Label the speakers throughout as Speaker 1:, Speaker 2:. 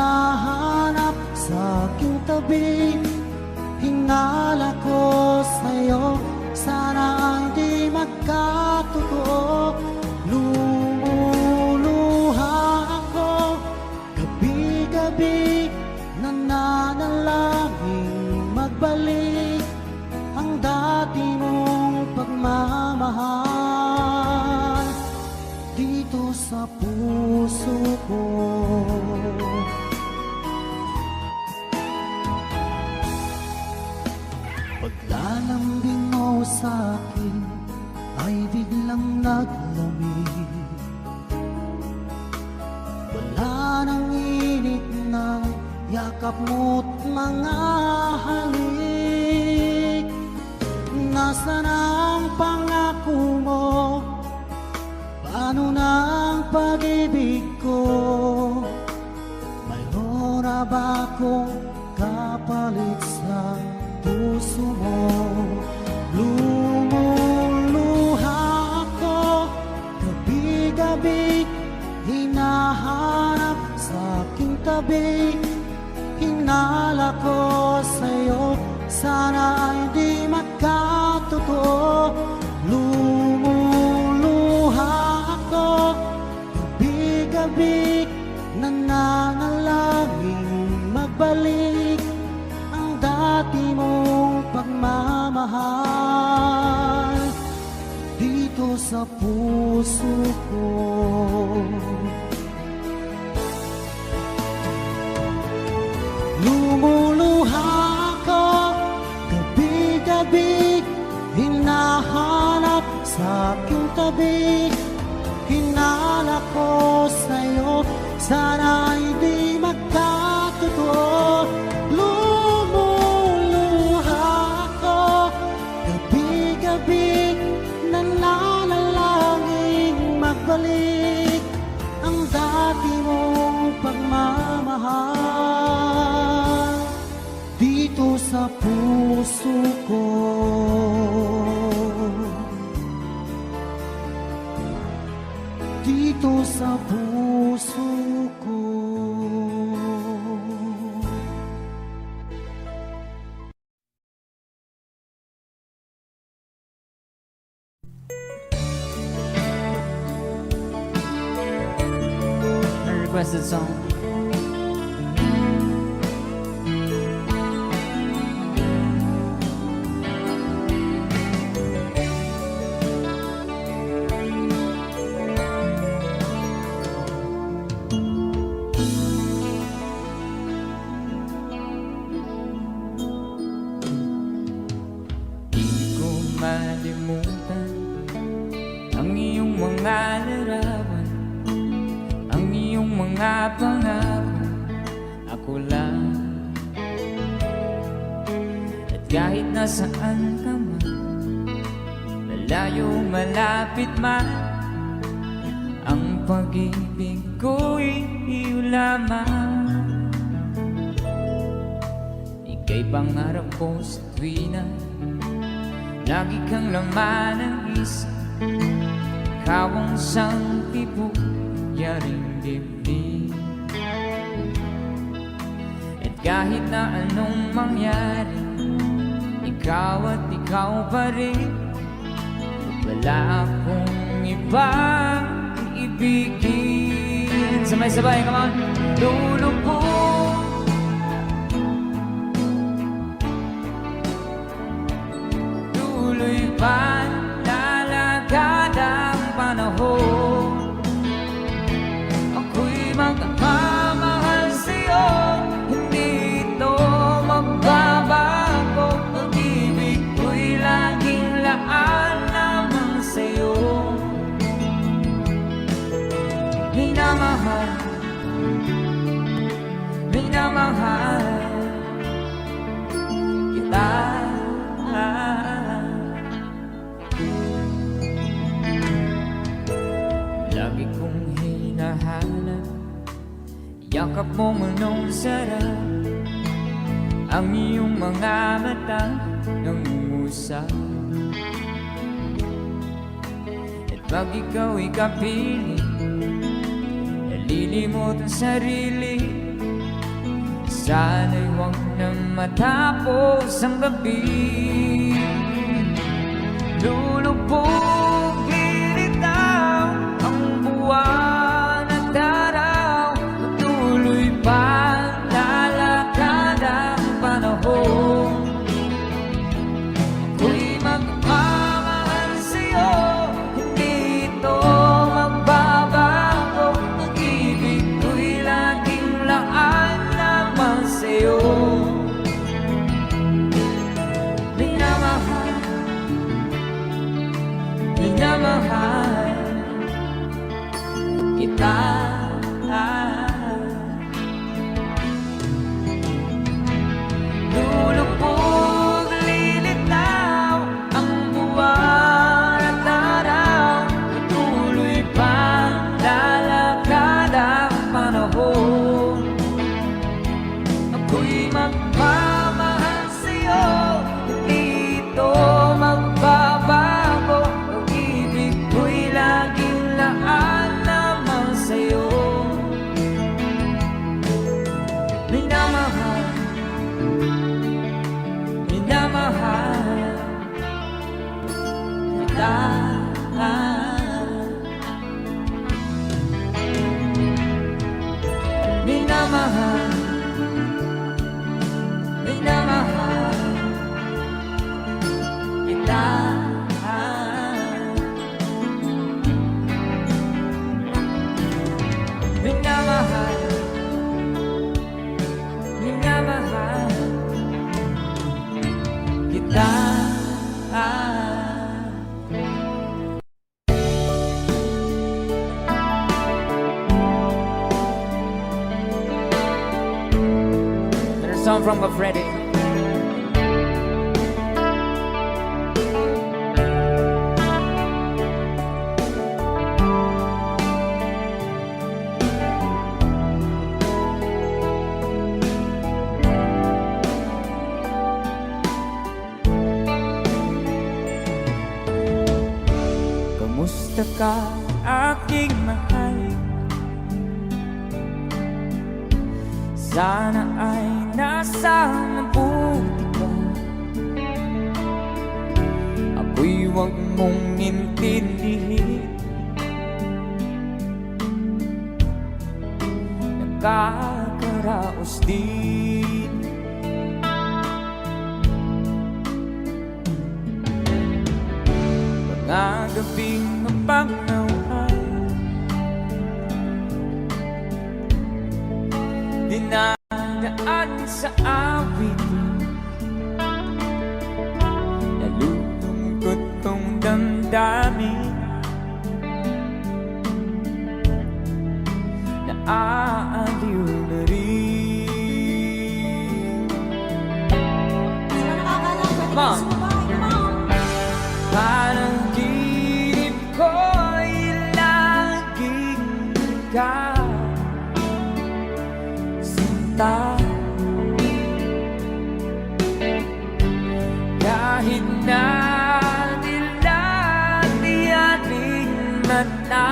Speaker 1: hinahanap sa aking tabi. Hinala ko sa'yo, sana hindi magkatotoo. Lumuluha ako, gabi-gabi, nananalangin magbalik ang dati mong pagmamahal dito sa puso ko. Paglalambing mo sa'kin ay biglang naglamig. Wala nang init ng yakap mo't mga halik. Nasaan ang pangako mo? Paano na ang pag-ibig ko? Mayroon na ba akong kapalit sa puso mo? Lumuluha ako, gabi-gabi, hinahanap sa aking tabi. Hinala ko sa'yo, sana ay di magkatotoo. Lumuluha ako, gabi-gabi, nananalangin magbalik ang dati mong pagmamahal dito sa puso ko. Lumuluha ako, gabi-gabi, hinahanap sa aking tabi. Hinala ko sa'yo, sana hindi magkatotoo. Lumuluha ako, gabi-gabi, nananalangin magbalik ang dati mong pagmamahal dito sa puso ko. Dito sa puso ko.
Speaker 2: A requested song. Malimutan ang iyong mga larawan, ang iyong mga pangako, ako lang. At kahit nasaan ka man, malayo malapit man, ang pag-ibig ko'y iyo lamang. Ika'y pangarap ko sa tuwina, lagi kang laman ng isip. Ikaw ang sangkibok, yaring dibdib. At kahit na anong mangyari, ikaw at ikaw pa rin. Wala akong ibang iibigin. Sabay-sabay, come on! Lulubog panlalagad ang panahon. Ako'y magmamahal sa'yo, hindi ito magbabago. Pag-ibig ko'y laging laan naman sa'yo. Minamahal, minamahal kita. Lagi kong hinahanap yakap mong anong sarap, ang iyong mga mata nangungusap. At pag ikaw'y kapiling, nalilimot ang sarili, Sana'y huwag na matapos ang gabi. Lulubog, lilitaw ang buwan at araw. Patuloy pa lalakad ang panahon. Ako'y magmamahal sa'yo, hindi ito magbabago. Pag-ibig ko'y laging laan naman sa'yo. Minamahal, minamahal kita. Lulubog, lilitaw ang buwan at araw. Patuloy pang lalakad ang panahon. Ako'y magmamahal sa'yo, hindi ito magbabago. Pag-ibig ko'y laging laan naman sa'yo. Minamahal, minamahal kita. Minamahal, minamahal kita. Minamahal, minamahal kita. There's a song from Freddy. Kamusta ka, aking mahal? Sana ay nasa mabuti ka. Ako'y huwag mong intindihin. Nakakaraos din. Mga gabing mapagnawan, dinadaan sa awit. Nalulungkot kong damdamin, naaaliw na rin. Mom, panaginip ko'y laging ikaw, sinta. Kahit na dilati ating mata,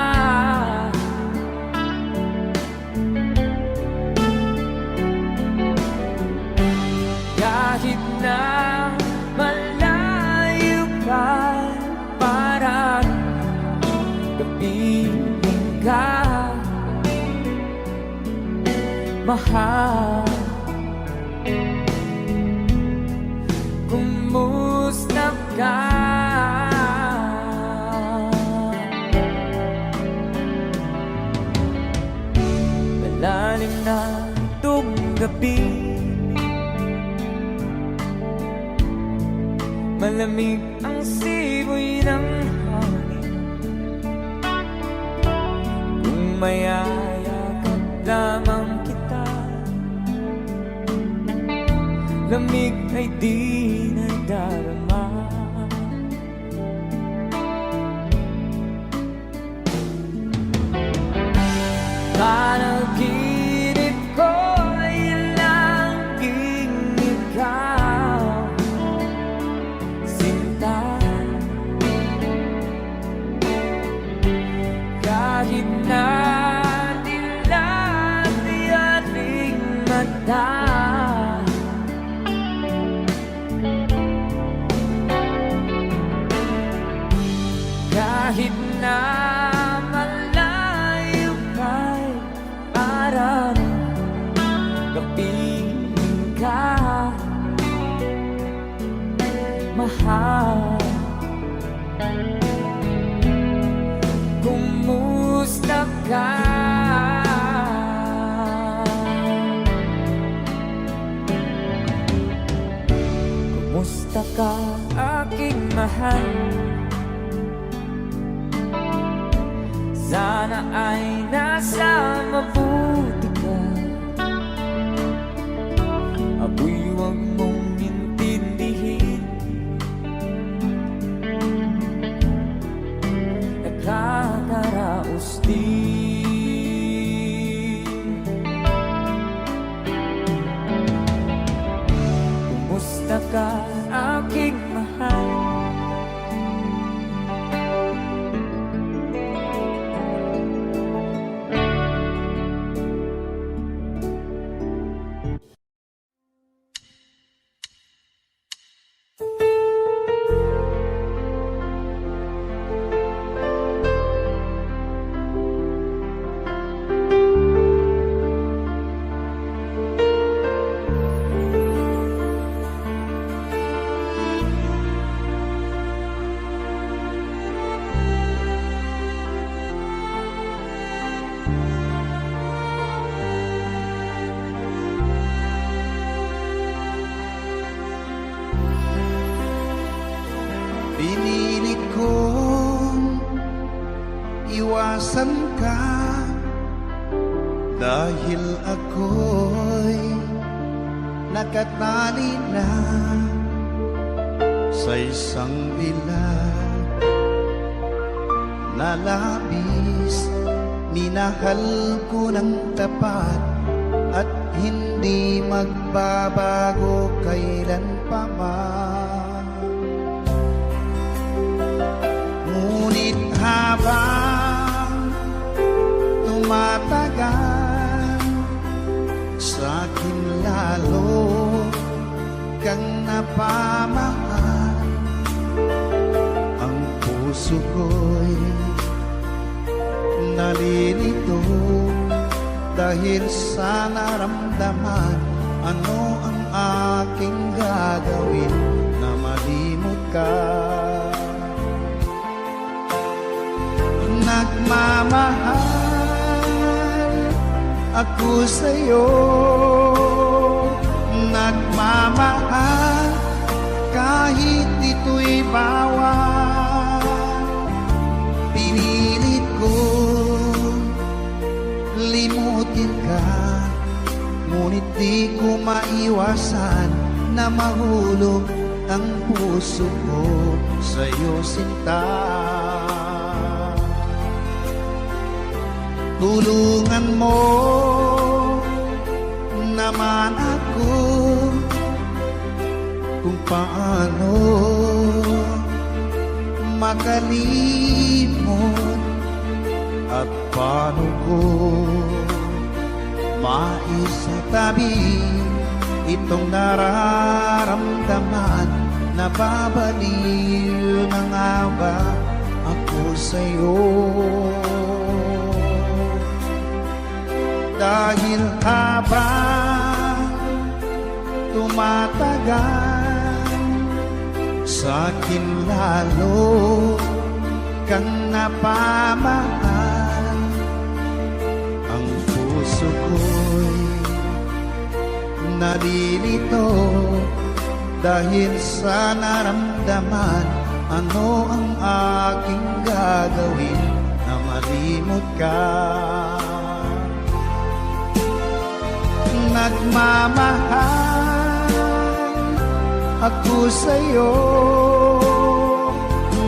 Speaker 2: kahit na malayo ka, parang kapiling ka, mahal. Kumusta ka? Malalim na itong gabi, malamig ang simoy ng hangin. Kung mayayakap lamang kita, lamig ay di nadarama. Panaginip ko'y laging ikaw, sinta. Kahit na dilati ating mata, ka. Kumusta ka, aking mahal? Sana ay nasa mabuti ka. Ako'y huwag mong intindihin, nakakaraos din. Kumusta ka, aking mahal?
Speaker 1: Pinilit kong iwasan ka dahil ako'y nakatali na sa isang bilag na labis. Minahal ko ng tapat at hindi magbabago kailan pa man. Ngunit habang tumatagal, sa'kin lalo kang napamahal. Ang puso ko'y nalilito dahil sa naramdaman. Ano ang aking gagawin na malimot ka? Nagmamahal ako sa'yo, nagmamahal kahit ito'y bawal. Pinilit ko limutin ka, ngunit di ko maiwasan na mahulog ang puso ko sa'yo, sinta. Tulungan mo naman ako kung paano makalimot at paano ko maisatabi itong nararamdaman. Nababaliw na nga ba ako sa'yo? Dahil habang tumatagal, sa'kin lalo kang napamahal. Ang puso ko'y nalilito dahil sa naramdaman. Ano ang aking gagawin na malimot ka? Nagmamahal ako sa'yo,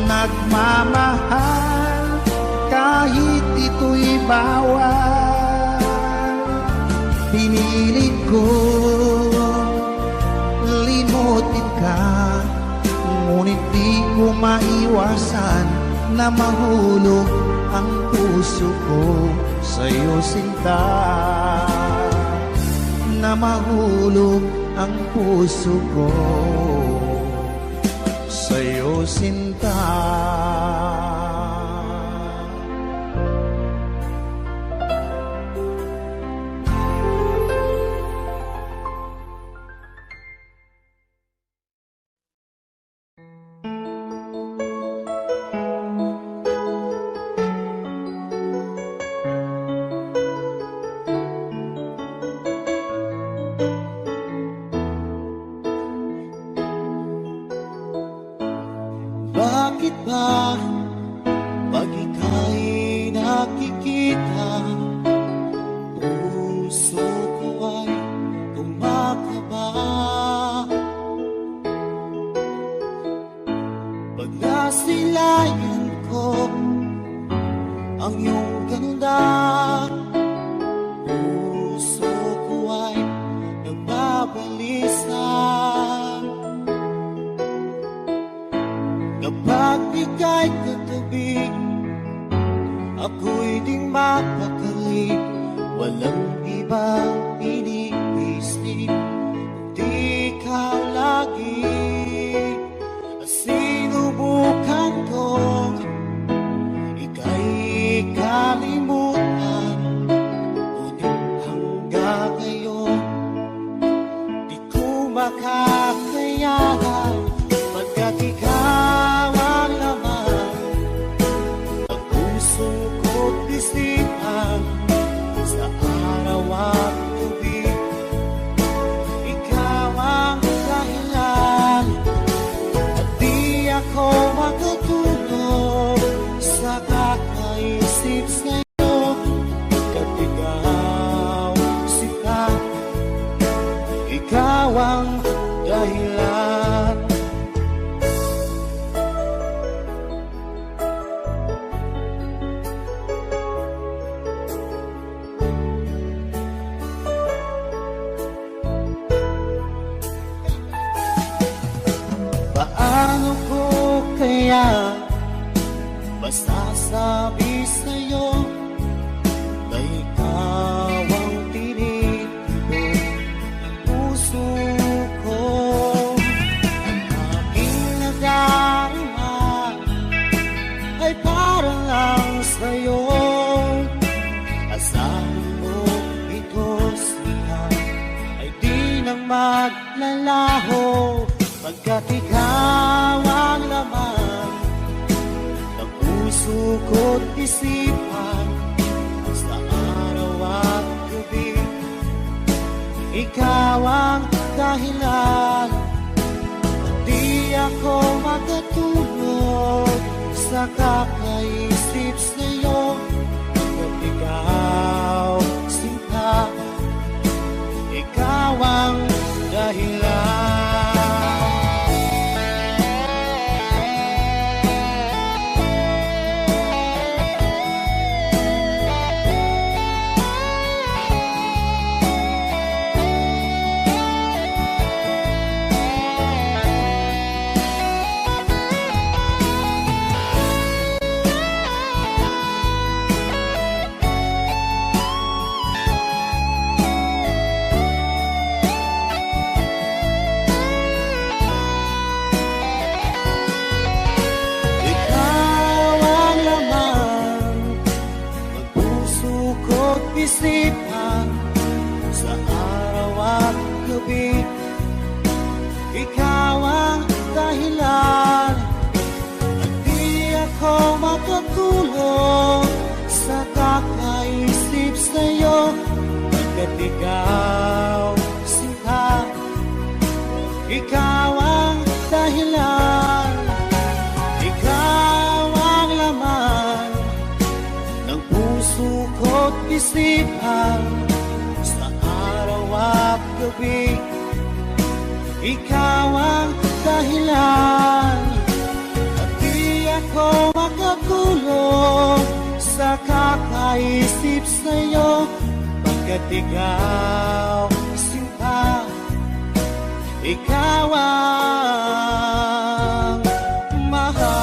Speaker 1: nagmamahal kahit ito'y bawal. Pinilit ko limutin ka, ngunit di ko maiwasan na mahulog ang puso ko sa'yo, sinta. Na mahulog ang puso ko sa'yo, sinta. Bakit ba pag ika'y nakikita, puso ko ay kumakaba? Pag nasilayan ko ang iyong ganda, puso ko ay nagbabalisa. Kapag ika'y katabi, ako'y di mapakali. Walang ibang iniisip, kundi ikaw lagi. Sinubukan kong ika'y kalimutan, ngunit hanggang ngayon di ko makakayanan. Pagkat ikaw ang laman ng puso ko't isipan, sa araw at gabi ikaw ang dahilan. At di ako makatulog sa kakaisip sa'yo, pagkat ikaw sita, ikaw ang dahilan. Paano ko kaya masasabi sa'yo na ikaw ang tinitibok ng puso ko? Ang aking nadarama ay para lang sa'yo. Asahan mo ito siya ay di nang maglalaho, pagkat ikaw ang laman ng puso ko't isipan, sa araw at gabi ikaw ang dahilan. Di ako makatulog sa kakaisip sa'yo, pagkat ikaw sinta, ikaw ang dahilan. Isipan, sa araw at gabi ikaw ang dahilan. At di ako makatulog sa kakaisip sa'yo, pagkat ikaw sinta, ikaw ang dahilan. Ikaw ang laman ng puso ko't isipan, sa araw at gabi ikaw ang dahilan. At di ako makatulog sa kakaisip sa'yo, pagkat ikaw sinta, ikaw ang mahal.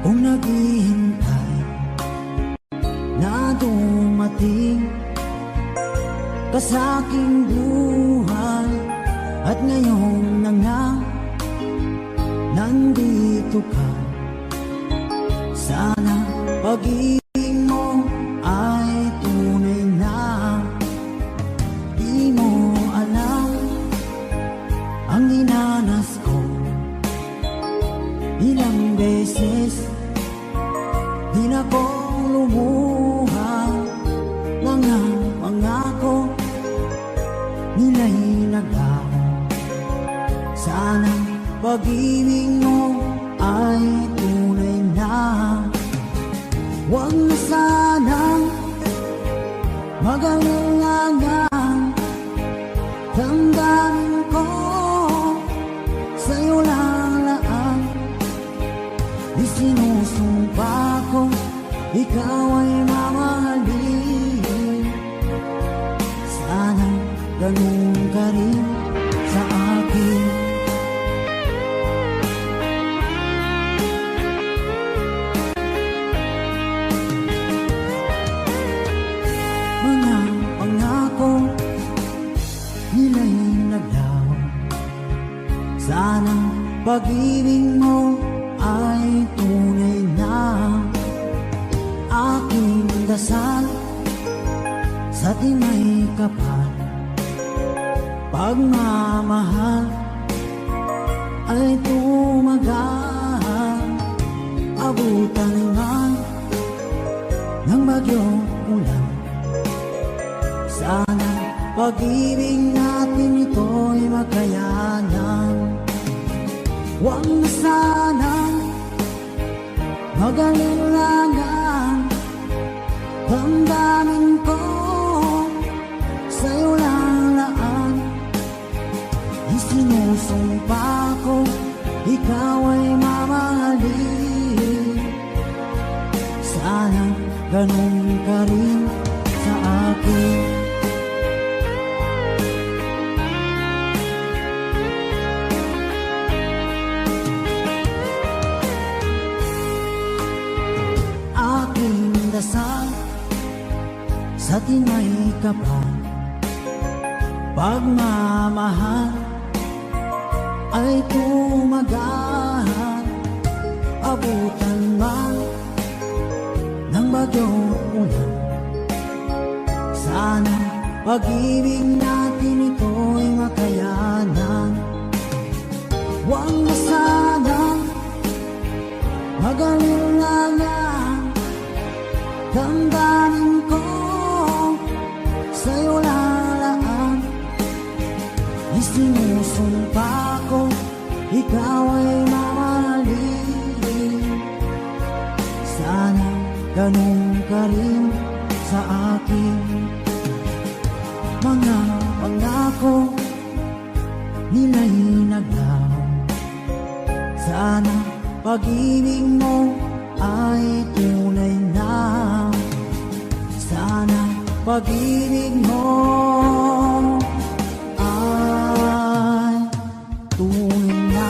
Speaker 3: Kung naghihintay na dumating ka sa aking buhay, At ngayon na nga nandito ka, sana pag-ibig mo ay tunay na. Di mo alam ang dinanas ko, ilang beses din akong lumuha. Mga pangako nila'y naglaho, sana pag-ibig mo ay tunay na. Huwag na sanang mag-alinlangan, damdamin ko sa'yo lang laan. Isinusumpa ko, ikaw ay mamahalin. Sana ganun ka rin sa akin. Mga pangako nila'y naglaho, sana pag-ibig mo ay tunay na. Aking dasal sa tinay kapal, pagmamahal ay tumagal. Abutan man ng bagyong ulan, sana pag-ibig natin ito'y makayanan. Huwag na sanang mag-alinlangan, damdamin ko sa'yo lang laan. Isinusumpa ko, ikaw ay mamahalin. Sana ganun ka rin sa akin. Aking dasal sa tinay kapal, pagmamahal ay tumagal. Abutan man ng bagyong ulan, sana pag-ibig natin ito'y makayanan. Huwag na sanang mag-alinlangan, damdamin ko sa'yo lalaan. Isinusumpa ko, ikaw ay mamahalin. Sana ganun ka rin sa akin. Mga pangako nila'y naglaho, sana pag-ibig mo ay tunay na. Sana pag-ibig mo ay tunay na.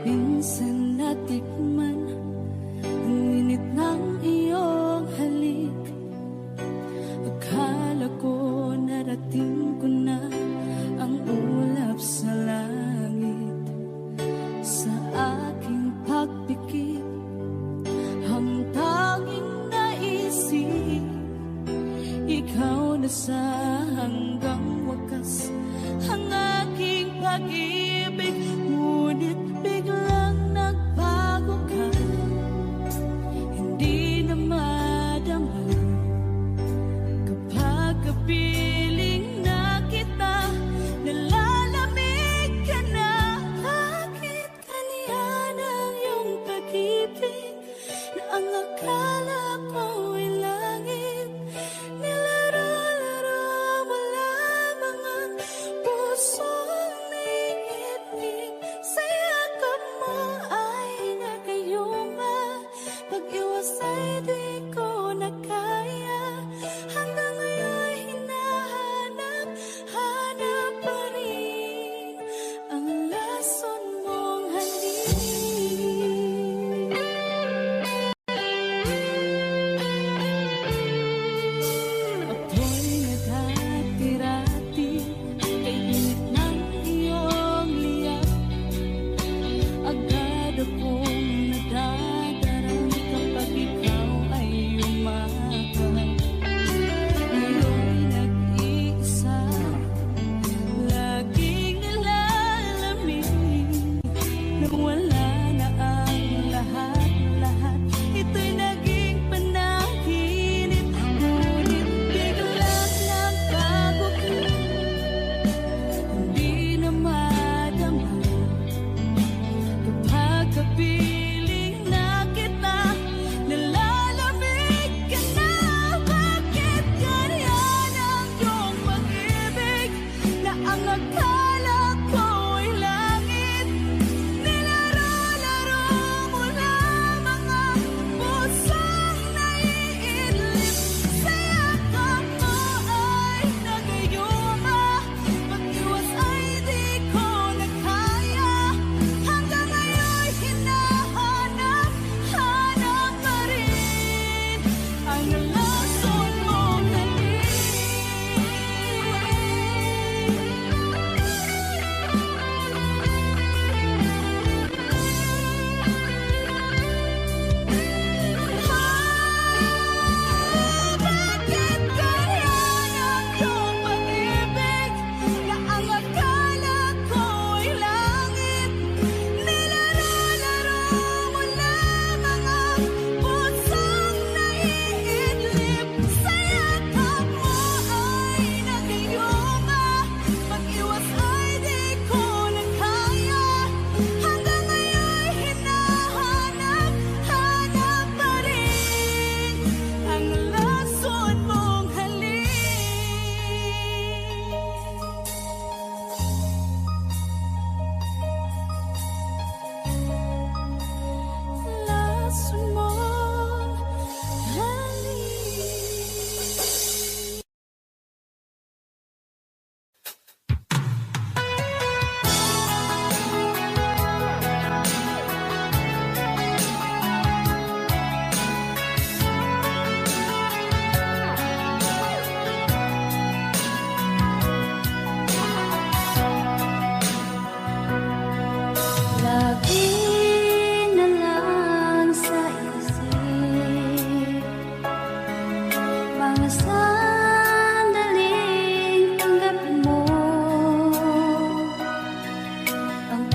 Speaker 4: Minsan natikman ang init ng iyong halik. Akala ko narating ko na ang ulap sa langit. Sa aking pagpikit, ang tanging naisip, ikaw na sa hanggang wakas ang aking pag-ibig. Ngunit biglang nagbago ka, hindi na madama. Kapag kapiling na kita, nalalamig ka na. Bakit kaniyan ang iyong pag-ibig na ang akala ko ay langit? Nilaro-laro mo lamang ang pusong may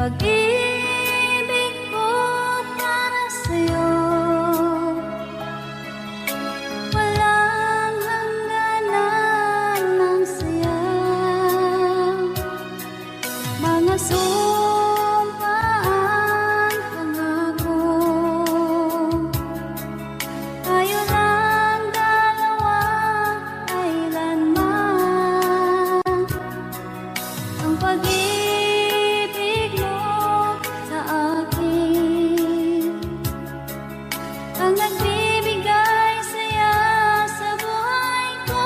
Speaker 4: pag-ibig ko para sa'yo, walang hangganan ng saya. Mga sumpaan, pangako, tayo lang dalawa kailanman. Ang pag-ibig mo sa akin ang nagbibigay saya sa buhay ko.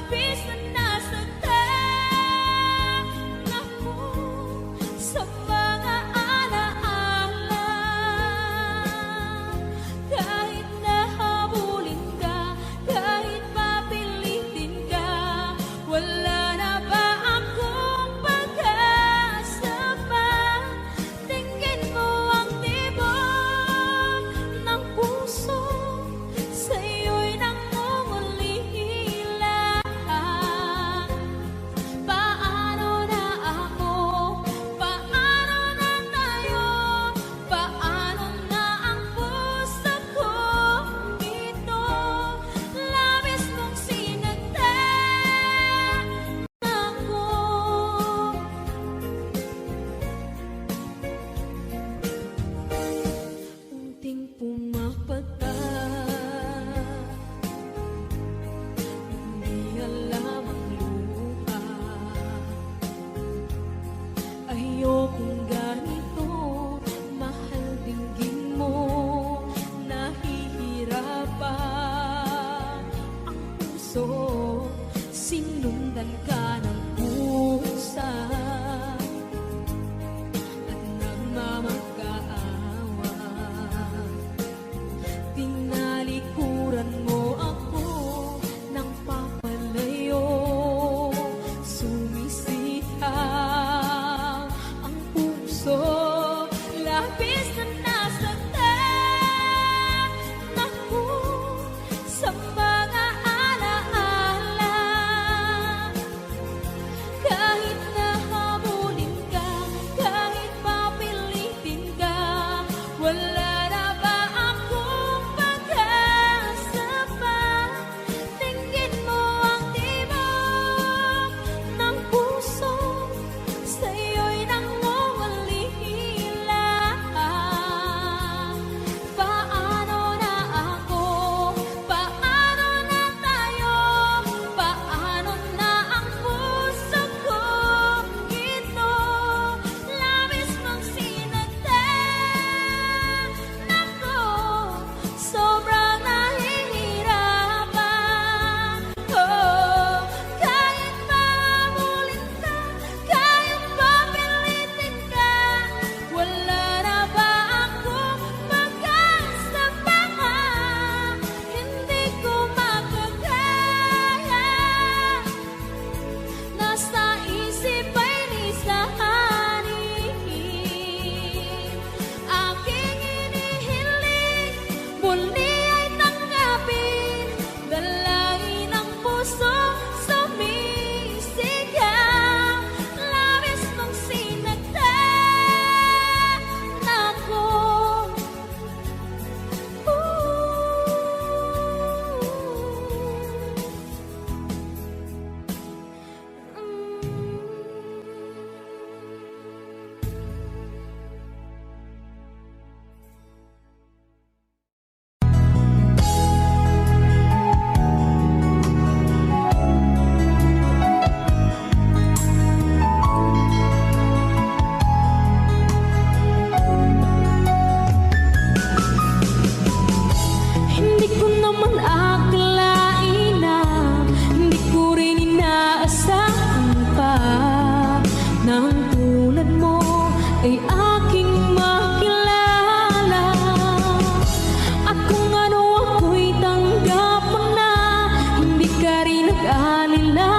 Speaker 4: labis na nasaktan ako sa mga alaala. Kahit nahabulin ka, kahit papilitin ka, wala na ba akong pag-asa pa? Tingin mo ang tibok ng puso, sa'yo'y nangungulila. Paano na ako? Paano na tayo? Paano na ang puso kong ito? Labis mong sinagtan ako. Unting pumapata, hindi alam ang luha. Ayokong ganito, mahal dinggin mo, nahihirapan ang puso. Sinundan ka ng pusa at nagmamakaawa. Tinalikuran mo ako ng papalayo, sumisihaw ang puso. Labis na nasaktan ako sa mga alaala. Kahit nahabulin ka, kahit papilitin ka, wala na ba akong pag-asa pa? Tingin mo ang tibok ng puso, sa'yo'y nangungulila. Paano na ako? Paano na tayo? Paano na ang puso kong ito? Labis mong sinagtan ako, sobrang nahihirapan. Oh, kahit mahabulin ka, kahit papilitin ka, wala na ba akong pag-asa pa? Hindi ko makakaya, nasa isip ay nisahanin. Aking inihiling, muli ay tanggapin, dalangin ang puso sumisigaw. Labis mong sinagtan ako. Hindi ko naman akalain na, hindi ko rin inaasahan pa, nang tulad mo ay aking makilala. At kung ano ako'y tanggap mo na, hindi ka rin nag-alala.